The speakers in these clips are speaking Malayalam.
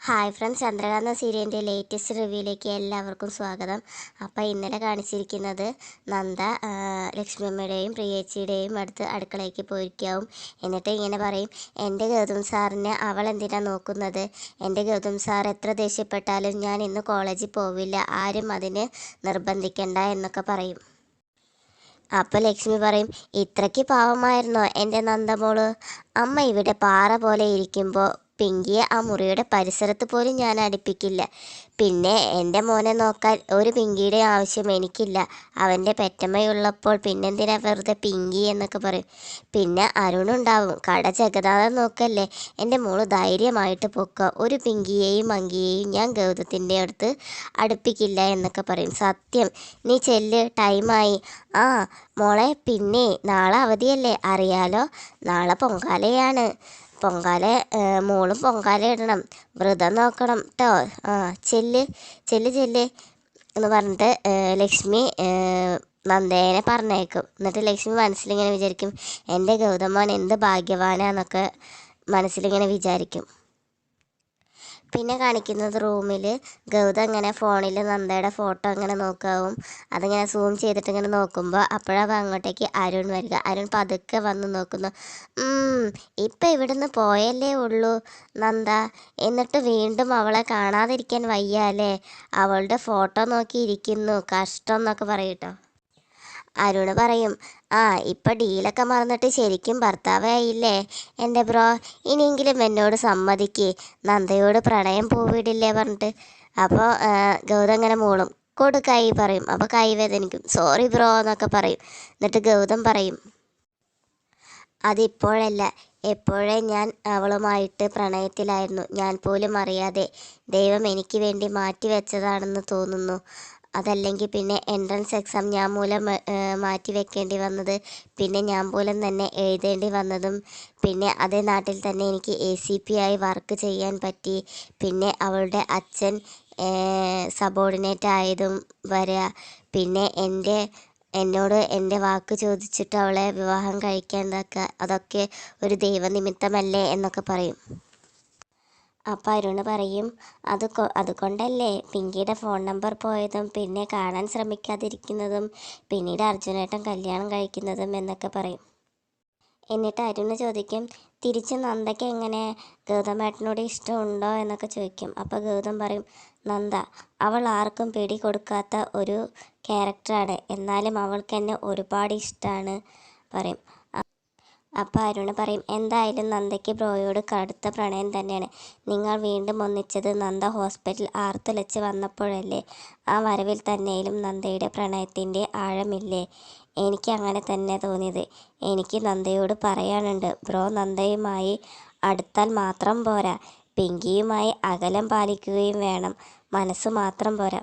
ഹായ് ഫ്രണ്ട്സ്, ചന്ദ്രകാന്ത സീരിയലിൻ്റെ ലേറ്റസ്റ്റ് റിവ്യൂയിലേക്ക് എല്ലാവർക്കും സ്വാഗതം. അപ്പോൾ ഇന്നലെ കാണിച്ചിരിക്കുന്നത് നന്ദ ലക്ഷ്മിയമ്മയുടെയും പ്രിയേച്ചിയുടെയും അടുത്ത് അടുക്കളയ്ക്ക് പോയിരിക്കാവും. എന്നിട്ട് ഇങ്ങനെ പറയും, എൻ്റെ ഗൗതം സാറിനെ അവൾ എന്തിനാണ് നോക്കുന്നത്? എൻ്റെ ഗൗതം സാർ എത്ര ദേഷ്യപ്പെട്ടാലും ഞാൻ ഇന്ന് കോളേജിൽ പോവില്ല, ആരും അതിന് നിർബന്ധിക്കണ്ട എന്നൊക്കെ പറയും. അപ്പോൾ ലക്ഷ്മി പറയും, ഇത്രയ്ക്ക് പാവമായിരുന്നോ എൻ്റെ നന്ദമോള്? അമ്മ ഇവിടെ പാറ പോലെ ഇരിക്കുമ്പോൾ പിങ്കിയെ ആ മുറിയുടെ പരിസരത്ത് പോലും ഞാൻ അടുപ്പിക്കില്ല. പിന്നെ എൻ്റെ മോനെ നോക്കാൻ ഒരു പിങ്കിയുടെ ആവശ്യം എനിക്കില്ല. അവൻ്റെ പെറ്റമ്മയുള്ളപ്പോൾ പിന്നെന്തിനാ വെറുതെ പിങ്കി എന്നൊക്കെ പറയും. പിന്നെ അരുണുണ്ടാവും, കട ജഗന്നാഥൻ നോക്കല്ലേ. എൻ്റെ മോള് ധൈര്യമായിട്ട് പൊക്കുക, ഒരു പിങ്കിയെയും മങ്കിയെയും ഞാൻ ഗൗതത്തിൻ്റെ അടുത്ത് അടുപ്പിക്കില്ല എന്നൊക്കെ പറയും. സത്യം, നീ ചെല്ല്, ടൈമായി. ആ മോളെ, പിന്നെ നാളെ അവധിയല്ലേ, അറിയാലോ. നാളെ പൊങ്കാലയാണ്. മോളും പൊങ്കാല ഇടണം, വ്രതം നോക്കണം കേട്ടോ. ആ ചെല്ല് ചെല്ല് ചെല്ല് എന്ന് പറഞ്ഞിട്ട് ലക്ഷ്മി നന്ദേനെ പറഞ്ഞേക്കും. എന്നിട്ട് ലക്ഷ്മി മനസ്സിലിങ്ങനെ വിചാരിക്കും, എൻ്റെ ഗൗതമോൻ എന്ത് ഭാഗ്യവാനാന്നൊക്കെ മനസ്സിലിങ്ങനെ വിചാരിക്കും. പിന്നെ കാണിക്കുന്നത് റൂമിൽ ഗൗതം ഇങ്ങനെ ഫോണിൽ നന്ദയുടെ ഫോട്ടോ ഇങ്ങനെ നോക്കാവും. അതിങ്ങനെ സൂം ചെയ്തിട്ട് ഇങ്ങനെ നോക്കുമ്പോൾ അപ്പോഴാണ് അങ്ങോട്ടേക്ക് അരുൺ വരിക. അരുൺ പതുക്കെ വന്ന് നോക്കുന്നു. ഇപ്പം ഇവിടുന്ന് പോയല്ലേ ഉള്ളൂ നന്ദ, എന്നിട്ട് വീണ്ടും അവളെ കാണാതിരിക്കാൻ വയ്യ അല്ലേ? അവളുടെ ഫോട്ടോ നോക്കിയിരിക്കുന്നു, കഷ്ടം എന്നൊക്കെ പറയട്ടോ. അരുണ് പറയും, ഇപ്പം ഡീലൊക്കെ മറന്നിട്ട് ശരിക്കും ഭർത്താവായില്ലേ എൻ്റെ ബ്രോ? ഇനിയെങ്കിലും എന്നോട് സമ്മതിക്ക്, നന്ദയോട് പ്രണയം പൂവിടില്ലേ പറഞ്ഞിട്ട്. അപ്പോൾ ഗൗതം ഇങ്ങനെ മൂളും, കൈ പറയും. അപ്പോൾ കൈ വേദനിക്കും. സോറി ബ്രോ എന്നൊക്കെ പറയും. എന്നിട്ട് ഗൗതം പറയും, അതിപ്പോഴല്ല, എപ്പോഴേ ഞാൻ അവളുമായിട്ട് പ്രണയത്തിലായിരുന്നു. ഞാൻ പോലും അറിയാതെ ദൈവം എനിക്ക് വേണ്ടി മാറ്റി വെച്ചതാണെന്ന് തോന്നുന്നു. അതല്ലെങ്കിൽ പിന്നെ എൻട്രൻസ് എക്സാം ഞാൻ മൂലം മാറ്റി വെക്കേണ്ടി വന്നത്, പിന്നെ ഞാൻ പോലും തന്നെ എഴുതേണ്ടി വന്നതും, പിന്നെ അതേ നാട്ടിൽ തന്നെ എനിക്ക് ACP ആയി വർക്ക് ചെയ്യാൻ പറ്റി, പിന്നെ അവളുടെ അച്ഛൻ സബോർഡിനേറ്റ് ആയതും വരെ, പിന്നെ എന്നോട് എൻ്റെ വാക്ക് ചോദിച്ചിട്ട് അവളെ വിവാഹം കഴിക്കേണ്ടതൊക്കെ, അതൊക്കെ ഒരു ദൈവനിമിത്തമല്ലേ എന്നൊക്കെ പറയും. അപ്പോൾ അരുണ് പറയും, അതുകൊണ്ടല്ലേ പിങ്കിയുടെ ഫോൺ നമ്പർ പോയതും പിന്നെ കാണാൻ ശ്രമിക്കാതിരിക്കുന്നതും പിന്നീട് അർജുനേട്ടൻ കല്യാണം കഴിക്കുന്നതും എന്നൊക്കെ പറയും. എന്നിട്ട് അരുണ് ചോദിക്കും, തിരിച്ച് നന്ദയ്ക്ക് എങ്ങനെ ഗൗതമേട്ടനോട് ഇഷ്ടമുണ്ടോ എന്നൊക്കെ ചോദിക്കും. അപ്പോൾ ഗൗതം പറയും, നന്ദ അവൾ ആർക്കും പിടി കൊടുക്കാത്ത ഒരു ക്യാരക്ടറാണ്, എന്നാലും അവൾക്ക് എന്നെ ഒരുപാട് ഇഷ്ടമാണ് പറയും. അപ്പോൾ അരുണ് പറയും, എന്തായാലും നന്ദയ്ക്ക് ബ്രോയോട് കടുത്ത പ്രണയം തന്നെയാണ്. നിങ്ങൾ വീണ്ടും ഒന്നിച്ചത് നന്ദ ഹോസ്പിറ്റൽ ആർത്തുലച്ച് വന്നപ്പോഴല്ലേ? ആ വരവിൽ തന്നെയും നന്ദയുടെ പ്രണയത്തിൻ്റെ ആഴമില്ലേ? എനിക്ക് അങ്ങനെ തന്നെ തോന്നിയത്. എനിക്ക് നന്ദയോട് പറയാനുണ്ട്, ബ്രോ നന്ദയുമായി അടുത്താൽ മാത്രം പോരാ, പിങ്കിയുമായി അകലം പാലിക്കുകയും വേണം. മനസ്സ് മാത്രം പോരാ,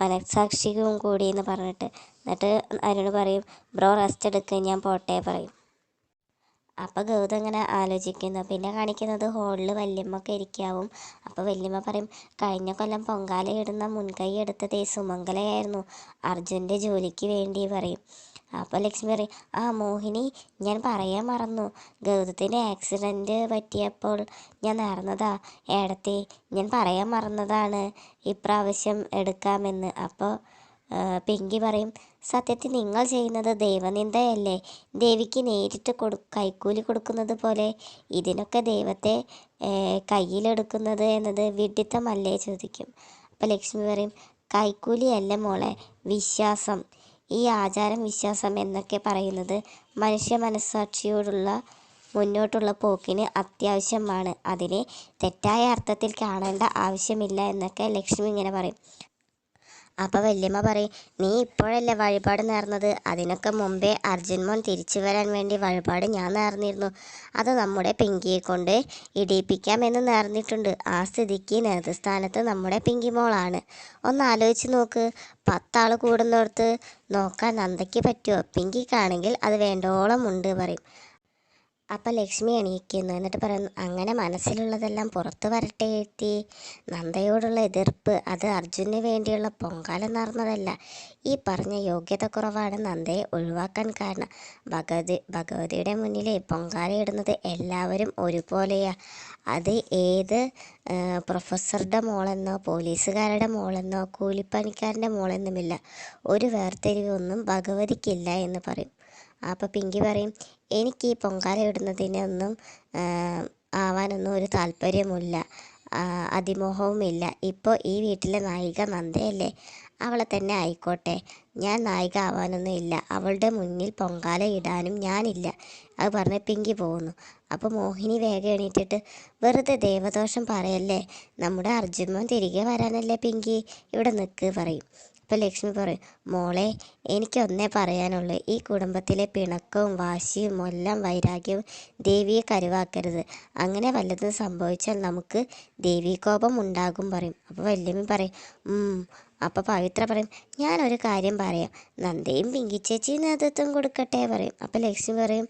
മനസാക്ഷിക്കും കൂടി എന്ന് പറഞ്ഞിട്ട്. എന്നിട്ട് അരുണ് പറയും, ബ്രോ റെസ്റ്റ് എടുക്കുക, ഞാൻ പോട്ടെ പറയും. അപ്പോൾ ഗൗതം ഇങ്ങനെ ആലോചിക്കുന്നു. പിന്നെ കാണിക്കുന്നത് ഹോളിൽ വല്യമ്മൊക്കെ ഇരിക്കാവും. അപ്പോൾ വല്യമ്മ പറയും, കഴിഞ്ഞ കൊല്ലം പൊങ്കാല ഇടുന്ന മുൻകൈ എടുത്തത് സുമംഗലയായിരുന്നു, അർജുൻ്റെ ജോലിക്ക് വേണ്ടി പറയും. അപ്പോൾ ലക്ഷ്മി പറയും, മോഹിനി, ഞാൻ പറയാൻ മറന്നു, ഗൗതത്തിന് ആക്സിഡൻറ്റ് പറ്റിയപ്പോൾ ഞാൻ നേർന്നതാ ഏടത്തി, ഞാൻ പറയാൻ മറന്നതാണ് ഇപ്രാവശ്യം എടുക്കാമെന്ന്. അപ്പോൾ പിങ്കി പറയും, സത്യത്തിൽ നിങ്ങൾ ചെയ്യുന്നത് ദൈവനിന്ദയല്ലേ? ദേവിക്ക് നേരിട്ട് കൈക്കൂലി കൊടുക്കുന്നത് പോലെ ഇതിനൊക്കെ ദൈവത്തെ കയ്യിലെടുക്കുന്നത് എന്നത് വിഡിത്തമല്ലേ ചോദിക്കും. അപ്പോൾ ലക്ഷ്മി പറയും, കൈക്കൂലിയല്ല മോളെ, വിശ്വാസം. ഈ ആചാരം വിശ്വാസം എന്നൊക്കെ പറയുന്നത് മനുഷ്യ മനസ്സാക്ഷിയോടുള്ള മുന്നോട്ടുള്ള പോക്കിന് അത്യാവശ്യമാണ്, അതിനെ തെറ്റായ അർത്ഥത്തിൽ കാണേണ്ട ആവശ്യമില്ല എന്നൊക്കെ ലക്ഷ്മി ഇങ്ങനെ പറയും. അപ്പോൾ വല്യമ്മ പറയും, നീ ഇപ്പോഴല്ലേ വഴിപാട് നേർന്നത്, അതിനൊക്കെ മുമ്പേ അർജുൻ മോൻ തിരിച്ചു വരാൻ വേണ്ടി വഴിപാട് ഞാൻ നേർന്നിരുന്നു. അത് നമ്മുടെ പിങ്കിയെ കൊണ്ട് ഇടിയിപ്പിക്കാമെന്ന് നേർന്നിട്ടുണ്ട്. ആ സ്ഥിതിക്ക് നേതൃസ്ഥാനത്ത് നമ്മുടെ പിങ്കി മോളാണ്. ഒന്ന് ആലോചിച്ച് നോക്ക്, 10 ആൾ കൂടുന്നിടത്ത് നോക്കാൻ നന്ദയ്ക്ക് പറ്റുമോ? പിങ്കിക്കാണെങ്കിൽ അത് വേണ്ടോളം ഉണ്ട് പറയും. അപ്പം ലക്ഷ്മി എണീക്കുന്നു. എന്നിട്ട് പറയുന്നു, അങ്ങനെ മനസ്സിലുള്ളതെല്ലാം പുറത്തു വരട്ടെ എത്തി. നന്ദയോടുള്ള എതിർപ്പ് അത് അർജുനു വേണ്ടിയുള്ള പൊങ്കാല നടന്നതല്ല. ഈ പറഞ്ഞ യോഗ്യത കുറവാണ് നന്ദയെ ഒഴിവാക്കാൻ കാരണം. ഭഗവതിയുടെ മുന്നിലെ പൊങ്കാല ഇടുന്നത് എല്ലാവരും ഒരുപോലെയാ. അത് ഏത് പ്രൊഫസറുടെ മോളെന്നോ പോലീസുകാരുടെ മോളെന്നോ കൂലിപ്പണിക്കാരൻ്റെ മോളെന്നുമില്ല. ഒരു വേർതിരിവൊന്നും ഭഗവതിക്കില്ല എന്ന് പറയും. അപ്പോൾ പിങ്കി പറയും, എനിക്ക് ഈ പൊങ്കാല ഇടുന്നതിനൊന്നും ആവാനൊന്നും ഒരു താല്പര്യമില്ല, അതിമോഹവുമില്ല. ഇപ്പോൾ ഈ വീട്ടിലെ നായിക നന്ദയല്ലേ, അവളെ തന്നെ ആയിക്കോട്ടെ. ഞാൻ നായിക ആവാനൊന്നും ഇല്ല, അവളുടെ മുന്നിൽ പൊങ്കാല ഇടാനും ഞാനില്ല. അത് പറഞ്ഞ് പിങ്കി പോകുന്നു. അപ്പോൾ മോഹിനി വേഗം എണീറ്റിട്ട്, വെറുതെ ദേവദോഷം പറയല്ലേ, നമ്മുടെ അർജുൻ തിരികെ വരാനല്ലേ പിങ്കി, ഇവിടെ നിൽക്ക് പറയും. അപ്പോൾ ലക്ഷ്മി പറയും, മോളെ എനിക്കൊന്നേ പറയാനുള്ളൂ, ഈ കുടുംബത്തിലെ പിണക്കവും വാശിയും എല്ലാം വൈരാഗ്യവും ദേവിയെ കരുവാക്കരുത്. അങ്ങനെ വല്ലതും സംഭവിച്ചാൽ നമുക്ക് ദേവീകോപം ഉണ്ടാകും പറയും. അപ്പോൾ വല്യമ്മ പറയും, അപ്പോൾ പവിത്ര പറയും, ഞാനൊരു കാര്യം പറയാം, നന്ദയും പിങ്കി ചേച്ചി നേതൃത്വം കൊടുക്കട്ടെ പറയും. അപ്പോൾ ലക്ഷ്മി പറയും,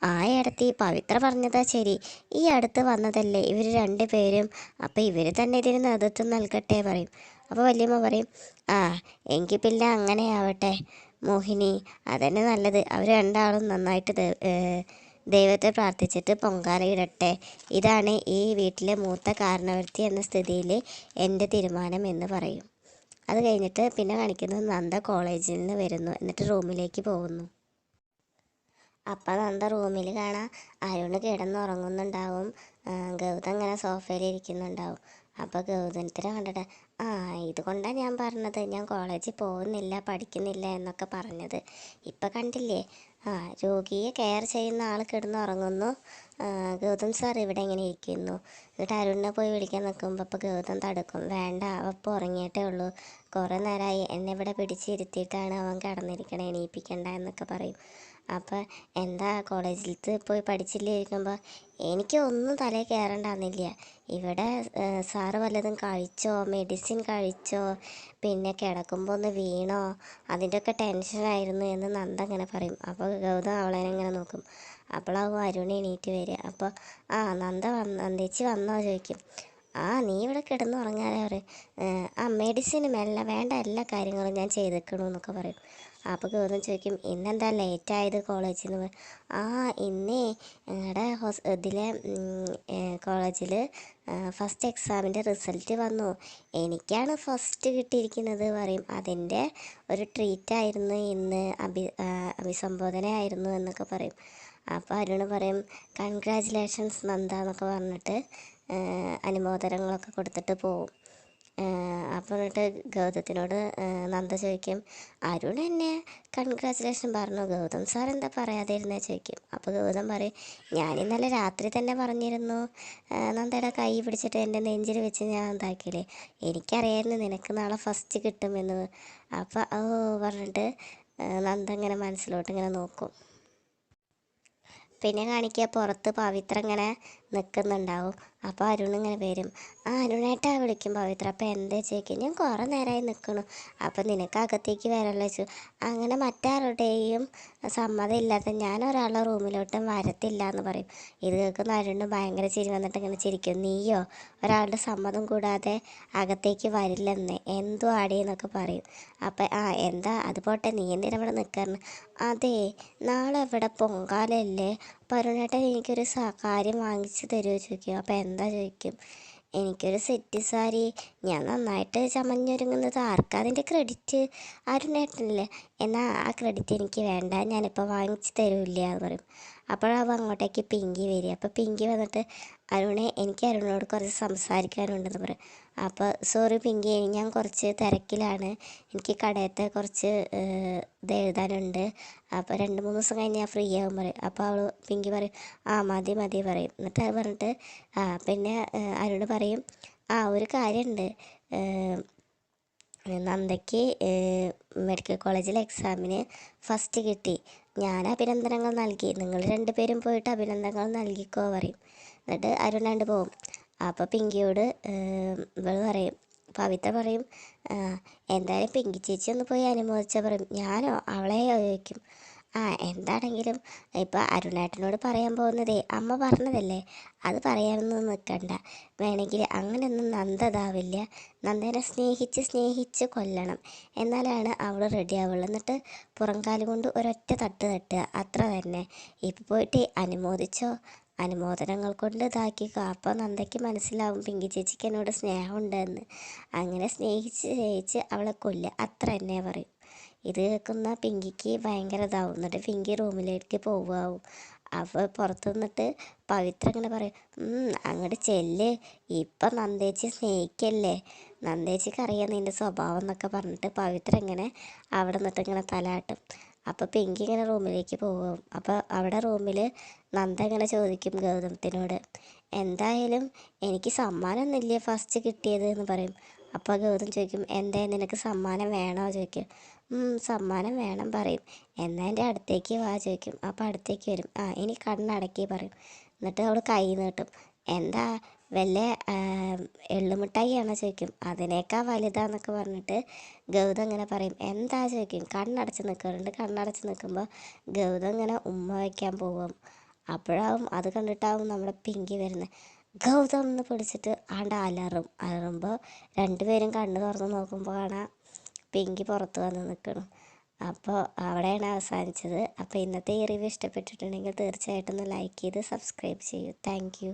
ആ ഇടത്ത് പവിത്ര പറഞ്ഞതാ ശരി, ഈ അടുത്ത് വന്നതല്ലേ ഇവർ രണ്ടുപേരും, അപ്പോൾ ഇവർ തന്നെ ഇതിന് നേതൃത്വം നൽകട്ടെ പറയും. അപ്പോൾ വല്യമ്മ പറയും, ആ എങ്കിൽ പിന്നെ അങ്ങനെ ആവട്ടെ മോഹിനി, അതന്നെ നല്ലത്. അവർ രണ്ടാളും നന്നായിട്ട് ദൈവത്തെ പ്രാർത്ഥിച്ചിട്ട് പൊങ്കാല ഇടട്ടെ. ഇതാണ് ഈ വീട്ടിലെ മൂത്ത കാരണവര്ത്തി എന്ന സ്ഥിതിയിൽ എൻ്റെ തീരുമാനം എന്ന് പറയും. അത് കഴിഞ്ഞിട്ട് പിന്നെ കാണിക്കുന്നത് നന്ദ കോളേജിൽ നിന്ന് വരുന്നു, എന്നിട്ട് റൂമിലേക്ക് പോകുന്നു. അപ്പം നന്ദ റൂമിൽ കാണാം അരുണ് കിടന്നുറങ്ങുന്നുണ്ടാവും, ഗൗതം ഇങ്ങനെ സോഫയിൽ ഇരിക്കുന്നുണ്ടാവും. അപ്പോൾ ഗൗതത്തിനെ കണ്ടിട്ട്, ഇതുകൊണ്ടാണ് ഞാൻ പറഞ്ഞത് ഞാൻ കോളേജിൽ പോകുന്നില്ല പഠിക്കുന്നില്ല എന്നൊക്കെ പറഞ്ഞത്. ഇപ്പം കണ്ടില്ലേ, രോഗിയെ കെയർ ചെയ്യുന്ന ആൾ കിടന്നുറങ്ങുന്നു, ഗൗതം സാർ ഇവിടെ ഇങ്ങനെ ഇരിക്കുന്നു. എന്നിട്ട് അരുണിനെ പോയി വിളിക്കാൻ നിൽക്കുമ്പോൾ അപ്പോൾ ഗൗതം തടുക്കും, വേണ്ട അപ്പോൾ ഉറങ്ങിയിട്ടേ ഉള്ളൂ, കുറേ നേരമായി എന്നെ ഇവിടെ പിടിച്ചിരുത്തിയിട്ടാണ് അവൻ കിടന്നിരിക്കണേ, എണീപ്പിക്കണ്ട എന്നൊക്കെ പറയും. അപ്പോൾ എന്താ കോളേജിലത്ത് പോയി പഠിച്ചില്ലിരിക്കുമ്പോൾ, എനിക്ക് ഒന്നും തലയിൽ കയറണ്ടാന്നില്ല, ഇവിടെ സാറ് വല്ലതും കഴിച്ചോ, മെഡിസിൻ കഴിച്ചോ, പിന്നെ കിടക്കുമ്പോൾ ഒന്ന് വീണോ, അതിൻ്റെയൊക്കെ ടെൻഷനായിരുന്നു എന്ന് നന്ദ ഇങ്ങനെ പറയും. അപ്പോൾ ഗൗതം അവളെ ഇങ്ങനെ നോക്കും. അപ്പോഴാവും അരുൺ എണീറ്റ് വരിക. അപ്പോൾ നന്ദേച്ചി വന്നോ ചോദിക്കും. നീ ഇവിടെ കിടന്നുറങ്ങാനേ പറയും. മെഡിസിൻ വേണ്ട എല്ലാ കാര്യങ്ങളും ഞാൻ ചെയ്തേക്കണമെന്നൊക്കെ പറയും. അപ്പോൾ ഗൗതം ചോദിക്കും, ഇന്നെന്താ ലേറ്റായത് കോളേജിൽ നിന്ന്? ഇന്നേ ഞങ്ങളുടെ ഇതിലെ കോളേജിൽ ഫസ്റ്റ് എക്സാമിൻ്റെ റിസൾട്ട് വന്നു, എനിക്കാണ് ഫസ്റ്റ് കിട്ടിയിരിക്കുന്നത് പറയും. അതിൻ്റെ ഒരു ട്രീറ്റായിരുന്നു ഇന്ന്, അഭിസംബോധന ആയിരുന്നു എന്നൊക്കെ പറയും. അപ്പോൾ അരുണ് പറയും, കൺഗ്രാജുലേഷൻസ് നന്ദ എന്നൊക്കെ പറഞ്ഞിട്ട് അനുമോദനങ്ങളൊക്കെ കൊടുത്തിട്ട് പോവും. അപ്പോൾ എന്നിട്ട് ഗൗതത്തിനോട് നന്ദ ചോദിക്കും, അരുൺ എന്നെ കൺഗ്രാജുലേഷൻ പറഞ്ഞു, ഗൗതം സാർ എന്താ പറയാതിരുന്നേ ചോദിക്കും. അപ്പോൾ ഗൗതം പറയും, ഞാൻ ഇന്നലെ രാത്രി തന്നെ പറഞ്ഞിരുന്നു, നന്ദയുടെ കൈ പിടിച്ചിട്ട് എൻ്റെ നെഞ്ചിൽ വെച്ച് ഞാൻ എന്താക്കിയില്ലേ, എനിക്കറിയായിരുന്നു നിനക്ക് നാളെ ഫസ്റ്റ് കിട്ടുമെന്ന്. അപ്പോൾ പറഞ്ഞിട്ട് നന്ദ ഇങ്ങനെ മനസ്സിലോട്ട് ഇങ്ങനെ നോക്കും. പിന്നെ കാണിക്കുക, പുറത്ത് പവിത്ര ഇങ്ങനെ നിൽക്കുന്നുണ്ടാവും. അപ്പോൾ അരുൺ ഇങ്ങനെ വരും. അരുണേട്ടാ വിളിക്കും പവിത്ര. അപ്പോൾ എന്താ ചോദിക്കും, ഞാൻ കുറേ നേരമായി നിൽക്കണു, അപ്പോൾ നിനക്ക് അകത്തേക്ക് വരല്ലോ വെച്ചു. അങ്ങനെ മറ്റാരുടെയും സമ്മതം ഇല്ലാതെ ഞാൻ ഒരാളുടെ റൂമിലോട്ടും വരത്തില്ല എന്ന് പറയും. ഇത് കേൾക്കുന്ന അരുണ് ഭയങ്കര ചിരി വന്നിട്ട് ഇങ്ങനെ ചിരിക്കും. നീയോ ഒരാളുടെ സമ്മതം കൂടാതെ അകത്തേക്ക് വരില്ലെന്ന്, എന്തോ ആടി എന്നൊക്കെ പറയും. അപ്പം എന്താ അത് പോട്ടെ, നീ എന്തിനാ ഇവിടെ നിൽക്കാറുണ്ട്? അതെ, നാളെ ഇവിടെ പൊങ്കാലല്ലേ, പരുണേട്ടൻ എനിക്കൊരു കാര്യം വാങ്ങിച്ച് തരുമോ ചോദിക്കും. അപ്പോൾ എന്താ ചോദിക്കും, എനിക്കൊരു സെറ്റ് സാരി, ഞാൻ നന്നായിട്ട് ചമഞ്ഞൊരുങ്ങുന്നത് ആർക്കാ അതിൻ്റെ ക്രെഡിറ്റ്, അരുണേട്ടനല്ലേ, എന്നാൽ ആ ക്രെഡിറ്റ് എനിക്ക് വേണ്ട, ഞാനിപ്പോൾ വാങ്ങിച്ച് തരൂല്ല എന്ന് പറയും. അപ്പോഴാവും അങ്ങോട്ടേക്ക് പിങ്കി വരിക. അപ്പോൾ പിങ്കി വന്നിട്ട്, എനിക്ക് അരുണിനോട് കുറച്ച് സംസാരിക്കാനുണ്ടെന്ന് പറയും. അപ്പോൾ സോറി പിങ്കി, ഞാൻ കുറച്ച് തിരക്കിലാണ്, എനിക്ക് കടയത്തെ കുറച്ച് ഇത് എഴുതാനുണ്ട്, അപ്പോൾ 2-3 ദിവസം കഴിഞ്ഞ് ഞാൻ ഫ്രീ ആകും പറയും. അപ്പോൾ പിങ്കി പറയും, മതി മതി പറയും. എന്നിട്ട് അത് പറഞ്ഞിട്ട് പിന്നെ അരുണ് പറയും, ഒരു കാര്യമുണ്ട്, നന്ദയ്ക്ക് മെഡിക്കൽ കോളേജിലെ എക്സാമിന് ഫസ്റ്റ് കിട്ടി, ഞാൻ അഭിനന്ദനങ്ങൾ നൽകി, നിങ്ങൾ 2 പേരും പോയിട്ട് അഭിനന്ദനങ്ങൾ നൽകിക്കോ പറയും. എന്നിട്ട് അരുണാണ്ട് പോവും. അപ്പോൾ പിങ്കിയോട് ഇവൾ പറയും, പവിത്ര പറയും, എന്തായാലും പിങ്കി ചേച്ചി ഒന്ന് പോയി അനുമോദിച്ചാൽ പറയും. ഞാനോ അവളെ ചോദിക്കും. എന്താണെങ്കിലും ഇപ്പം അരുണേട്ടനോട് പറയാൻ പോകുന്നതേ അമ്മ പറഞ്ഞതല്ലേ, അത് പറയാനൊന്നും നിൽക്കണ്ട. വേണമെങ്കിൽ അങ്ങനെയൊന്നും നന്ദ ഇതാവില്ല. നന്ദേനെ സ്നേഹിച്ച് സ്നേഹിച്ച് കൊല്ലണം, എന്നാലാണ് അവൾ റെഡി ആവുള്ളൂ. എന്നിട്ട് പുറംകാല് കൊണ്ട് ഒരൊറ്റ തട്ട് തട്ടുക, അത്ര തന്നെ. ഇപ്പം പോയിട്ട് അനുമോദിച്ചോ, അനുമോദനങ്ങൾ കൊണ്ട് ഇതാക്കിക്കോ. അപ്പോൾ നന്ദയ്ക്ക് മനസ്സിലാവും പിങ്കി ചേച്ചിക്ക് എന്നോട് സ്നേഹമുണ്ടെന്ന്. അങ്ങനെ സ്നേഹിച്ച് സ്നേഹിച്ച് അവളെ കൊല്ലുക, അത്ര തന്നെ പറയും. ഇത് കേൾക്കുന്ന പിങ്കിക്ക് ഭയങ്കര ഇതാവും. എന്നിട്ട് പിങ്കി റൂമിലേക്ക് പോവാവും. അപ്പോൾ പുറത്ത് നിന്നിട്ട് പവിത്ര ഇങ്ങനെ പറയും, അങ്ങോട്ട് ചെല്ല്, ഇപ്പം നന്ദേച്ചി സ്നേഹിക്കല്ലേ, നന്ദേച്ചിക്ക് അറിയാം നിൻ്റെ സ്വഭാവം എന്നൊക്കെ പറഞ്ഞിട്ട് പവിത്ര ഇങ്ങനെ അവിടെ നിന്നിട്ട് ഇങ്ങനെ തലാട്ടും. അപ്പോൾ പിങ്കി ഇങ്ങനെ റൂമിലേക്ക് പോകും. അപ്പോൾ അവിടെ റൂമിൽ നന്ദ ഇങ്ങനെ ചോദിക്കും ഗൗതമത്തിനോട്, എന്തായാലും എനിക്ക് സമ്മാനമൊന്നുമില്ലേ ഫസ്റ്റ് കിട്ടിയത് എന്ന് പറയും. അപ്പോൾ ഗൗതം ചോദിക്കും, എന്താ നിനക്ക് സമ്മാനം വേണോ ചോദിക്കും. സമ്മാനം വേണം പറയും. എന്നാൽ എൻ്റെ അടുത്തേക്ക് വാ ചോദിക്കും. അപ്പോൾ അടുത്തേക്ക് വരും. ഇനി കണ്ണടക്കി പറയും. എന്നിട്ട് അവൾ കൈ നീട്ടും. എന്താ വല്ല എള്ളുമിഠായിയാണോ ചോദിക്കും. അതിനേക്കാൾ വലുതാന്നൊക്കെ പറഞ്ഞിട്ട് ഗൗതം ഇങ്ങനെ പറയും. എന്താ ചോദിക്കും. കണ്ണടച്ച് നിൽക്കാറുണ്ട്. കണ്ണടച്ച് നിൽക്കുമ്പോൾ ഗൗതം ഇങ്ങനെ ഉമ്മ വയ്ക്കാൻ പോകും. അപ്പോഴാവും അത് കണ്ടിട്ടാവും നമ്മുടെ പിങ്കി വരുന്നത്. ഗൗതം എന്ന് പിടിച്ചിട്ട് അലറുമ്പോൾ രണ്ടുപേരും കണ്ണ് തുറന്ന് നോക്കുമ്പോൾ കാണാം പിങ്കി പുറത്ത് വന്ന് നിൽക്കണം. അപ്പോൾ അവിടെയാണ് അവസാനിച്ചത്. അപ്പോൾ ഇന്നത്തെ ഈ റിവ്യൂ ഇഷ്ടപ്പെട്ടിട്ടുണ്ടെങ്കിൽ തീർച്ചയായിട്ടും ഒന്ന് ലൈക്ക് ചെയ്ത് സബ്സ്ക്രൈബ് ചെയ്യൂ. Thank you.